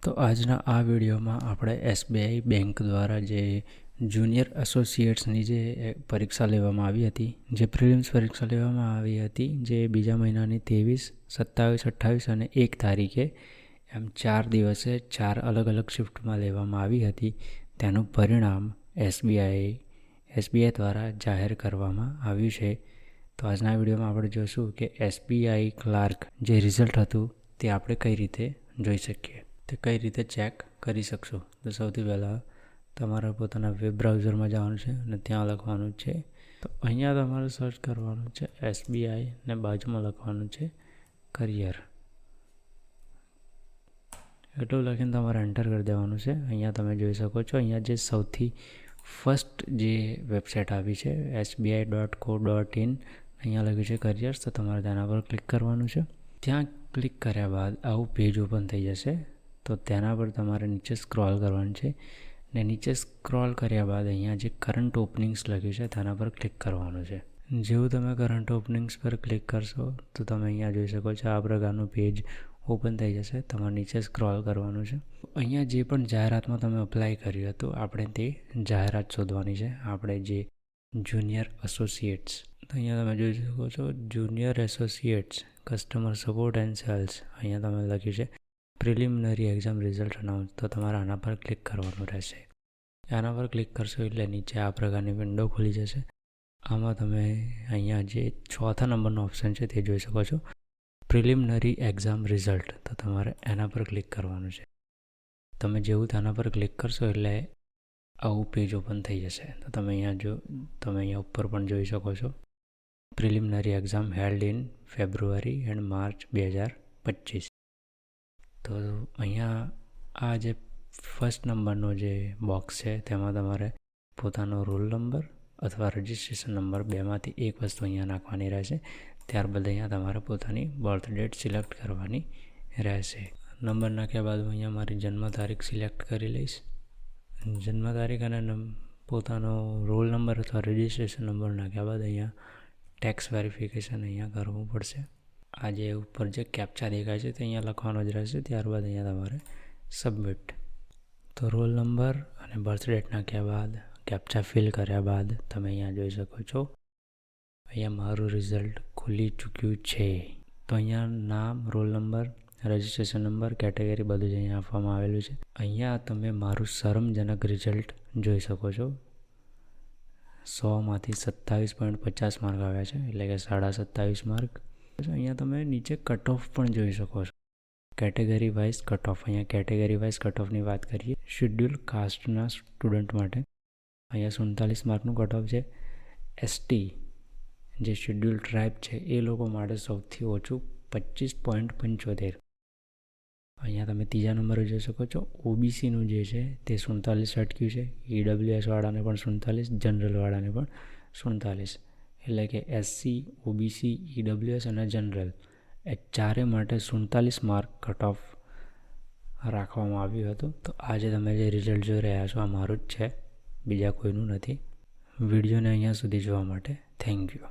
તો આજના આ વિડીયોમાં આપણે એસબીઆઈ બેંક દ્વારા જે જુનિયર એસોસિએટ્સની જે પરીક્ષા લેવામાં આવી હતી, જે પ્રિલિમ્સ પરીક્ષા લેવામાં આવી હતી, જે બીજા મહિનાની 23, 27, 28 અને 1 તારીખે એમ 4 દિવસે 4 અલગ અલગ શિફ્ટમાં લેવામાં આવી હતી, તેનું પરિણામ એસબીઆઈ દ્વારા જાહેર કરવામાં આવ્યું છે. તો આજના વિડીયોમાં આપણે જોઈશું કે એસબીઆઈ ક્લાર્ક જે રિઝલ્ટ હતું તે આપણે કઈ રીતે જોઈ શકીએ, તે કઈ રીતે ચેક કરી શકશો. તો સૌથી પહેલાં તમારા પોતાના વેબ બ્રાઉઝરમાં જવાનું છે અને ત્યાં લખવાનું છે. તો અહીંયા તમારે સર્ચ કરવાનું છે એસબીઆઈ ને બાજુમાં લખવાનું છે કરિયર. એટલું લખીને તમારે એન્ટર કરી દેવાનું છે. અહીંયા તમે જોઈ શકો છો, અહીંયા જે સૌથી ફર્સ્ટ જે વેબસાઇટ આવી છે sbi.co.in, અહીંયા લખ્યું છે કરિયર્સ. તો તમારે તેના પર ક્લિક કરવાનું છે. ત્યાં ક્લિક કર્યા બાદ આવું પેજ ઓપન થઈ જશે. તો તેના પર તમારે નીચે સ્ક્રોલ કરવાનું છે ને નીચે સ્ક્રોલ કર્યા બાદ અહીંયા જે કરંટ ઓપનિંગ્સ લખ્યું છે તેના પર ક્લિક કરવાનું છે. જેવું તમે કરંટ ઓપનિંગ્સ પર ક્લિક કરશો તો તમે અહીંયા જોઈ શકો છો આ પ્રકારનું પેજ ઓપન થઈ જશે. તમારે નીચે સ્ક્રોલ કરવાનું છે. અહીંયા જે પણ જાહેરાતમાં તમે અપ્લાય કર્યું હતું, આપણે તે જાહેરાત શોધવાની છે. આપણે જે જુનિયર એસોસિએટ્સ, તો અહીંયા તમે જોઈ શકો છો junior associates customer support and cells, અહીંયા તમે લખ્યું છે પ્રિલિમિનરી એક્ઝામ રિઝલ્ટ અનાઉન્સ. તો તમારે આના પર ક્લિક કરવાનું રહેશે. આના પર ક્લિક કરશો એટલે નીચે આ પ્રકારની વિન્ડો ખુલી જશે. આમાં તમે અહીંયા જે ચોથા નંબરનો ઓપ્શન છે તે જોઈ શકો છો, પ્રિલિમિનરી એક્ઝામ રિઝલ્ટ. તો તમારે એના પર ક્લિક કરવાનું છે. તમે જેવું તેના પર ક્લિક કરશો એટલે આવું પેજ ઓપન થઈ જશે. તો તમે અહીંયા ઉપર પણ જોઈ શકો છો preliminary exam held in February end March 2025. તો અહીંયા આ જે ફર્સ્ટ નંબરનો જે બોક્સ છે તેમાં તમારે પોતાનો રોલ નંબર અથવા રજિસ્ટ્રેશન નંબર બેમાંથી એક વસ્તુ અહીંયા નાખવાની રહેશે. ત્યારબાદ અહીંયા તમારે પોતાની બર્થ ડેટ સિલેક્ટ કરવાની રહેશે. નંબર નાખ્યા બાદ હું અહીંયા મારી જન્મ તારીખ સિલેક્ટ કરી લઈશ. જન્મ તારીખ અને પોતાનો રોલ નંબર અથવા રજિસ્ટ્રેશન નંબર નાખ્યા બાદ અહીંયા ટેક્સ વેરિફિકેશન અહીંયા કરવું પડશે. આ જે ઉપર જે કેપ્ચા દેખાય છે તે અહીંયા લખવાનો જ રહેશે. ત્યારબાદ અહીંયા તમારે સબમિટ. તો રોલ નંબર અને બર્થ ડેટ નાખ્યા બાદ કેપ્ચા ફિલ કર્યા બાદ તમે અહીંયા જોઈ શકો છો અહીંયા મારું રિઝલ્ટ ખુલી ચૂક્યું છે. તો અહીંયા નામ, roll number, registration number, category બધું જ અહીંયા આપવામાં આવેલું છે. અહીંયા તમે મારું શરમજનક રિઝલ્ટ જોઈ શકો છો. 100માંથી 27.50 માર્ક આવ્યા છે, એટલે કે 27.5 માર્ક. અહીંયા તમે નીચે કટ ઓફ પણ જોઈ શકો છો, કેટેગરી વાઇઝ કટ ઓફ. અહીંયા કેટેગરી વાઇઝ કટ ઓફની વાત કરીએ શેડ્યુલ કાસ્ટના સ્ટુડન્ટ માટે અહીંયા 47 માર્કનું કટ ઓફ છે. એસટી જે શેડ્યુલ ટ્રાઇબ છે એ લોકો માટે સૌથી ઓછું 25.75. અહીંયા તમે ત્રીજા નંબરે જોઈ શકો છો ઓબીસીનું જે છે તે 47 અટક્યું છે. ઈડબ્લ્યુએસ વાળાને પણ 47, જનરલવાળાને પણ 47. એટલે કે એસસી, ઓબીસી, ઈડબ્લ્યુએસ અને જનરલ એ ચારે માટે 47 માર્ક કટ ઓફ રાખવામાં આવ્યું હતું. તો આજે તમે જે રિઝલ્ટ જોઈ રહ્યા છો આ મારું જ છે, બીજા કોઈનું નથી. વિડીયોને અહીંયા સુધી જોવા માટે થેન્ક યુ.